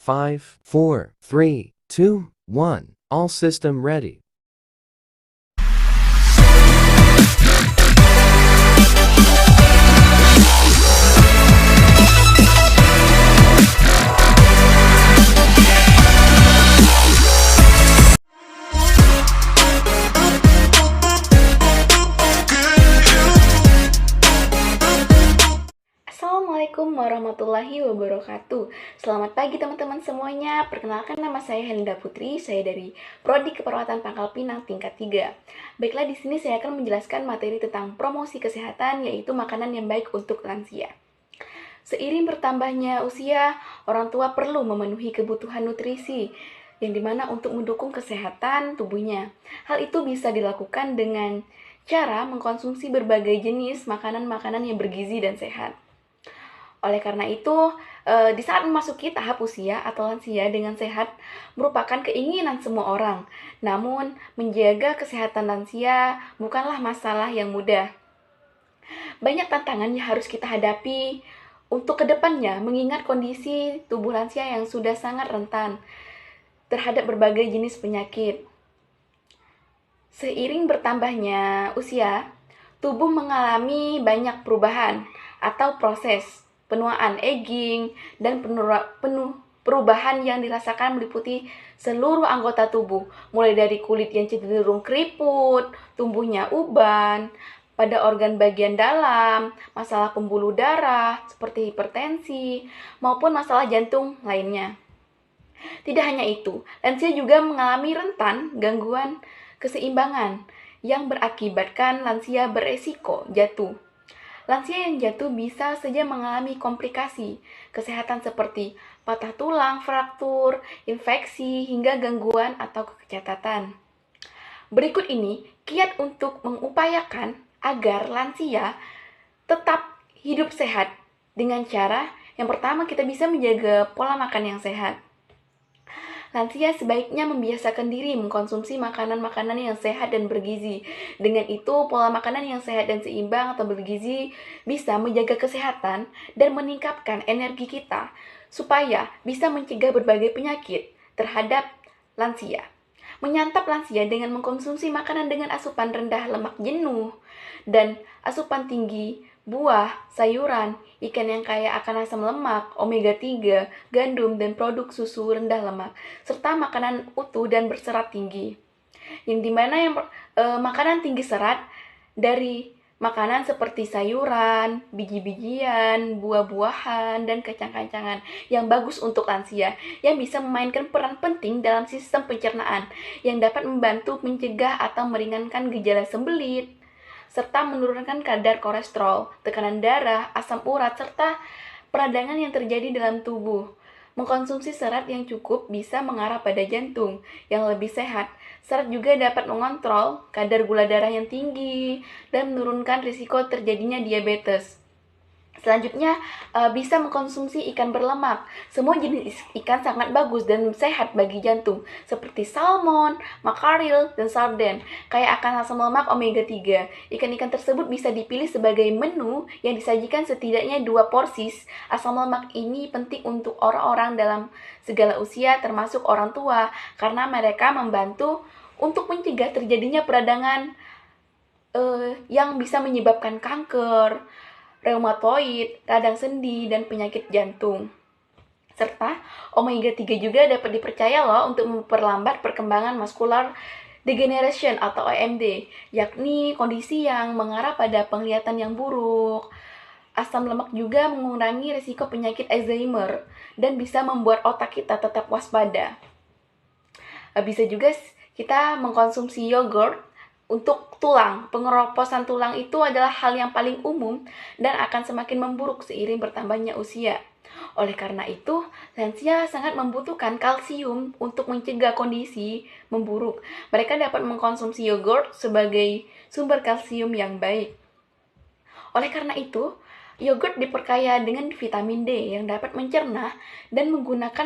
5, 4, 3, 2, 1. All system ready. Assalamualaikum warahmatullahi wabarakatuh. Selamat pagi teman-teman semuanya. Perkenalkan, nama saya Helinda Putri. Saya dari Prodi Keperawatan Pangkal Pinang tingkat 3. Baiklah, di sini saya akan menjelaskan materi tentang promosi kesehatan, yaitu makanan yang baik untuk lansia. Seiring bertambahnya usia, orang tua perlu memenuhi kebutuhan nutrisi yang dimana untuk mendukung kesehatan tubuhnya. Hal itu bisa dilakukan dengan cara mengkonsumsi berbagai jenis makanan-makanan yang bergizi dan sehat. Oleh karena itu, di saat memasuki tahap usia atau lansia dengan sehat merupakan keinginan semua orang. Namun, menjaga kesehatan lansia bukanlah masalah yang mudah. Banyak tantangan yang harus kita hadapi untuk kedepannya, mengingat kondisi tubuh lansia yang sudah sangat rentan terhadap berbagai jenis penyakit. Seiring bertambahnya usia, tubuh mengalami banyak perubahan atau proses penuaan, aging, dan perubahan yang dirasakan meliputi seluruh anggota tubuh, mulai dari kulit yang cenderung keriput, tumbuhnya uban pada organ bagian dalam, masalah pembuluh darah seperti hipertensi, maupun masalah jantung lainnya. Tidak hanya itu, lansia juga mengalami rentan gangguan keseimbangan yang berakibatkan lansia beresiko jatuh. Lansia yang jatuh bisa saja mengalami komplikasi kesehatan seperti patah tulang, fraktur, infeksi, hingga gangguan atau kecacatan. Berikut ini kiat untuk mengupayakan agar lansia tetap hidup sehat dengan cara yang pertama, kita bisa menjaga pola makan yang sehat. Lansia sebaiknya membiasakan diri mengkonsumsi makanan-makanan yang sehat dan bergizi. Dengan itu, pola makanan yang sehat dan seimbang atau bergizi bisa menjaga kesehatan dan meningkatkan energi kita, supaya bisa mencegah berbagai penyakit terhadap lansia. Menyantap lansia dengan mengkonsumsi makanan dengan asupan rendah lemak jenuh dan asupan tinggi buah, sayuran, ikan yang kaya akan asam lemak, omega 3, gandum, dan produk susu rendah lemak, serta makanan utuh dan berserat tinggi. Yang dimana makanan tinggi serat dari makanan seperti sayuran, biji-bijian, buah-buahan, dan kacang-kacangan yang bagus untuk lansia, yang bisa memainkan peran penting dalam sistem pencernaan, yang dapat membantu mencegah atau meringankan gejala sembelit, serta menurunkan kadar kolesterol, tekanan darah, asam urat, serta peradangan yang terjadi dalam tubuh. Mengkonsumsi serat yang cukup bisa mengarah pada jantung yang lebih sehat. Serat juga dapat mengontrol kadar gula darah yang tinggi dan menurunkan risiko terjadinya diabetes. Selanjutnya, bisa mengkonsumsi ikan berlemak. Semua jenis ikan sangat bagus dan sehat bagi jantung, seperti salmon, makarel, dan sarden, kaya akan asam lemak omega 3. Ikan-ikan tersebut bisa dipilih sebagai menu yang disajikan setidaknya 2 porsi. Asam lemak ini penting untuk orang-orang dalam segala usia, termasuk orang tua, karena mereka membantu untuk mencegah terjadinya peradangan yang bisa menyebabkan kanker, reumatoid, radang sendi, dan penyakit jantung. Serta omega 3 juga dapat dipercaya loh untuk memperlambat perkembangan muscular degeneration atau AMD, yakni kondisi yang mengarah pada penglihatan yang buruk. Asam lemak juga mengurangi risiko penyakit Alzheimer dan bisa membuat otak kita tetap waspada. Bisa juga kita mengkonsumsi yogurt untuk tulang. Pengeroposan tulang itu adalah hal yang paling umum dan akan semakin memburuk seiring bertambahnya usia. Oleh karena itu, lansia sangat membutuhkan kalsium untuk mencegah kondisi memburuk. Mereka dapat mengkonsumsi yogurt sebagai sumber kalsium yang baik. Oleh karena itu, Yogurt diperkaya dengan vitamin D yang dapat mencerna dan menggunakan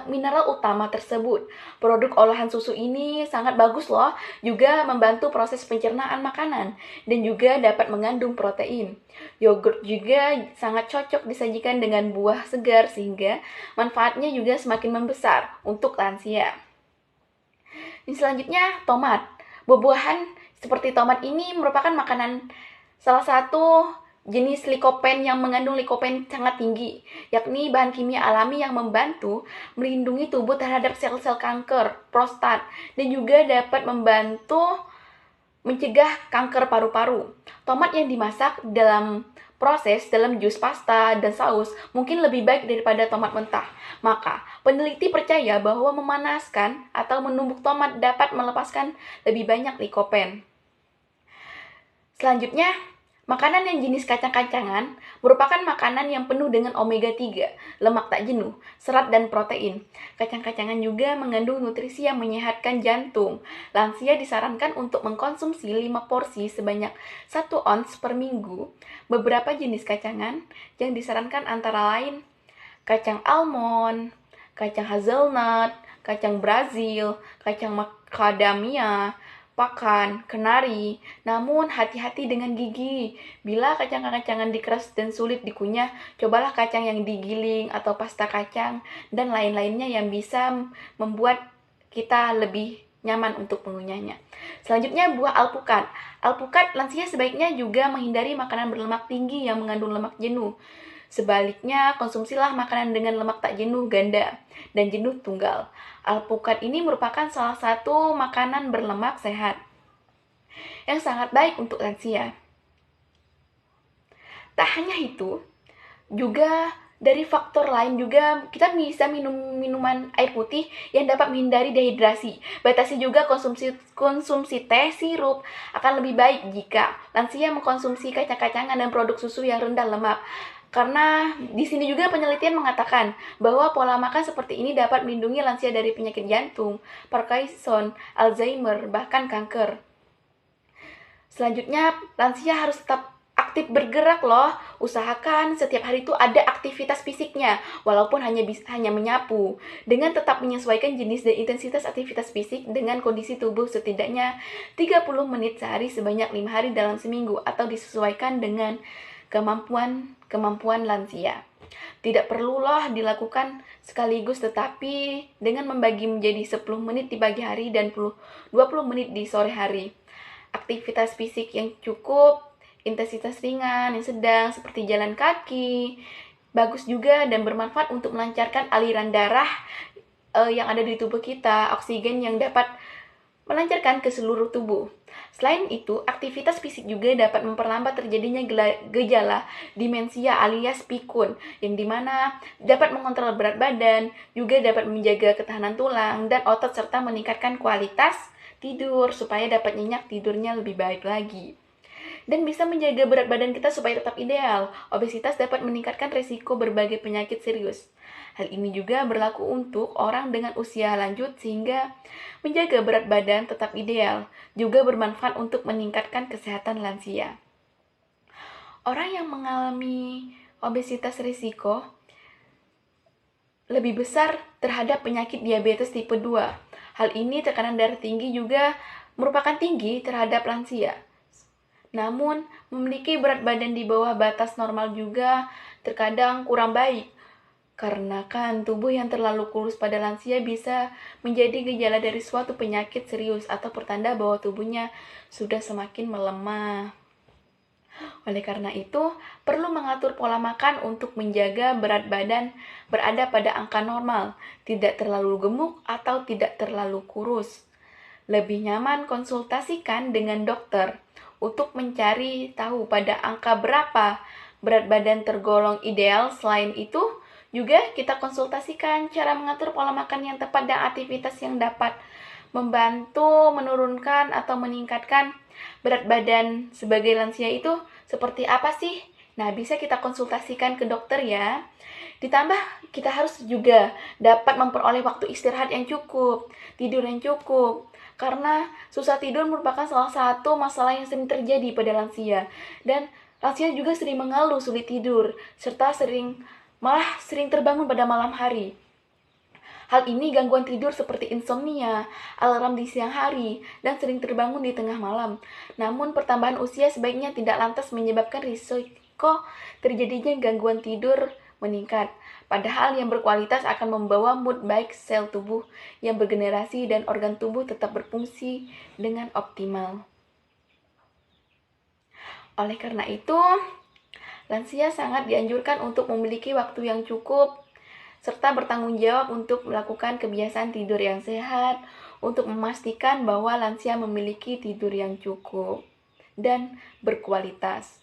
mineral utama tersebut. Produk olahan susu ini sangat bagus loh, juga membantu proses pencernaan makanan dan juga dapat mengandung protein. Yogurt juga sangat cocok disajikan dengan buah segar sehingga manfaatnya juga semakin membesar untuk lansia. Ini selanjutnya tomat. Buah-buahan seperti tomat ini merupakan makanan salah satu jenis likopen yang mengandung likopen sangat tinggi, yakni bahan kimia alami yang membantu melindungi tubuh terhadap sel-sel kanker, prostat, dan juga dapat membantu mencegah kanker paru-paru. Tomat yang dimasak dalam jus pasta dan saus mungkin lebih baik daripada tomat mentah. Maka, peneliti percaya bahwa memanaskan atau menumbuk tomat dapat melepaskan lebih banyak likopen. Selanjutnya, makanan yang jenis kacang-kacangan merupakan makanan yang penuh dengan omega 3, lemak tak jenuh, serat dan protein. Kacang-kacangan juga mengandung nutrisi yang menyehatkan jantung. Lansia disarankan untuk mengkonsumsi 5 porsi sebanyak 1 ons per minggu. Beberapa jenis kacangan yang disarankan antara lain kacang almond, kacang hazelnut, kacang Brazil, kacang macadamia, pakan, kenari. Namun hati-hati dengan gigi. Bila kacang-kacangan dikeras dan sulit dikunyah, cobalah kacang yang digiling atau pasta kacang dan lain-lainnya yang bisa membuat kita lebih nyaman untuk mengunyahnya. Selanjutnya buah alpukat. Alpukat lansia sebaiknya juga menghindari makanan berlemak tinggi yang mengandung lemak jenuh. Sebaliknya, konsumsilah makanan dengan lemak tak jenuh ganda dan jenuh tunggal. Alpukat ini merupakan salah satu makanan berlemak sehat yang sangat baik untuk lansia. Tak hanya itu, juga dari faktor lain juga kita bisa minum minuman air putih yang dapat menghindari dehidrasi. Batasi juga konsumsi teh, sirup. Akan lebih baik jika lansia mengkonsumsi kacang-kacangan dan produk susu yang rendah lemak. Karena di sini juga penelitian mengatakan bahwa pola makan seperti ini dapat melindungi lansia dari penyakit jantung, Parkinson, Alzheimer, bahkan kanker. Selanjutnya, lansia harus tetap aktif bergerak loh. Usahakan setiap hari itu ada aktivitas fisiknya, walaupun hanya menyapu. Dengan tetap menyesuaikan jenis dan intensitas aktivitas fisik dengan kondisi tubuh setidaknya 30 menit sehari sebanyak 5 hari dalam seminggu atau disesuaikan dengan kemampuan lansia. Tidak perlu loh dilakukan sekaligus, tetapi dengan membagi menjadi 10 menit di pagi hari dan 20 menit di sore hari. Aktivitas fisik yang cukup, intensitas ringan, yang sedang, seperti jalan kaki, bagus juga dan bermanfaat untuk melancarkan aliran darah yang ada di tubuh kita, oksigen yang dapat melancarkan ke seluruh tubuh. Selain itu, aktivitas fisik juga dapat memperlambat terjadinya gejala demensia alias pikun, yang dimana dapat mengontrol berat badan, juga dapat menjaga ketahanan tulang dan otot serta meningkatkan kualitas tidur supaya dapat nyenyak tidurnya lebih baik lagi. Dan bisa menjaga berat badan kita supaya tetap ideal. Obesitas dapat meningkatkan risiko berbagai penyakit serius. Hal ini juga berlaku untuk orang dengan usia lanjut sehingga menjaga berat badan tetap ideal, juga bermanfaat untuk meningkatkan kesehatan lansia. Orang yang mengalami obesitas risiko lebih besar terhadap penyakit diabetes tipe 2. Hal ini tekanan darah tinggi juga merupakan tinggi terhadap lansia. Namun, memiliki berat badan di bawah batas normal juga terkadang kurang baik. Karena kan tubuh yang terlalu kurus pada lansia bisa menjadi gejala dari suatu penyakit serius atau pertanda bahwa tubuhnya sudah semakin melemah. Oleh karena itu, perlu mengatur pola makan untuk menjaga berat badan berada pada angka normal, tidak terlalu gemuk atau tidak terlalu kurus. Lebih nyaman konsultasikan dengan dokter untuk mencari tahu pada angka berapa berat badan tergolong ideal. Selain itu, juga kita konsultasikan cara mengatur pola makan yang tepat dan aktivitas yang dapat membantu menurunkan atau meningkatkan berat badan sebagai lansia itu seperti apa sih? Nah, bisa kita konsultasikan ke dokter ya. Ditambah, kita harus juga dapat memperoleh waktu istirahat yang cukup, tidur yang cukup. Karena susah tidur merupakan salah satu masalah yang sering terjadi pada lansia. Dan Lansia juga sering mengeluh sulit tidur, serta malah sering terbangun pada malam hari. Hal ini gangguan tidur seperti insomnia, alarm di siang hari, dan sering terbangun di tengah malam. Namun pertambahan usia sebaiknya tidak lantas menyebabkan risiko terjadinya gangguan tidur meningkat. Padahal yang berkualitas akan membawa mood baik, sel tubuh yang bergenerasi dan organ tubuh tetap berfungsi dengan optimal. Oleh karena itu, lansia sangat dianjurkan untuk memiliki waktu yang cukup serta bertanggung jawab untuk melakukan kebiasaan tidur yang sehat untuk memastikan bahwa lansia memiliki tidur yang cukup dan berkualitas.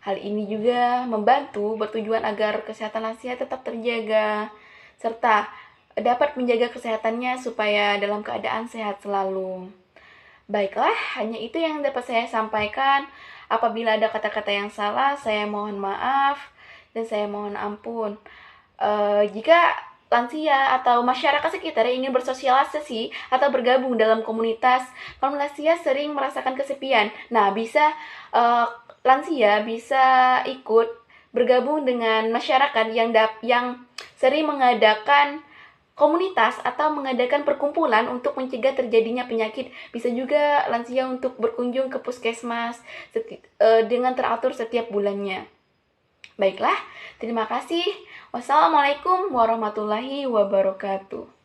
Hal ini juga membantu bertujuan agar kesehatan lansia tetap terjaga serta dapat menjaga kesehatannya supaya dalam keadaan sehat selalu. Baiklah, hanya itu yang dapat saya sampaikan. Apabila ada kata-kata yang salah, saya mohon maaf dan saya mohon ampun. Jika lansia atau masyarakat sekitar yang ingin bersosialisasi atau bergabung dalam komunitas, kaum lansia sering merasakan kesepian. Nah, lansia bisa ikut bergabung dengan masyarakat yang sering mengadakan komunitas atau mengadakan perkumpulan untuk mencegah terjadinya penyakit. Bisa juga lansia untuk berkunjung ke puskesmas dengan teratur setiap bulannya. Baiklah, terima kasih. Wassalamualaikum warahmatullahi wabarakatuh.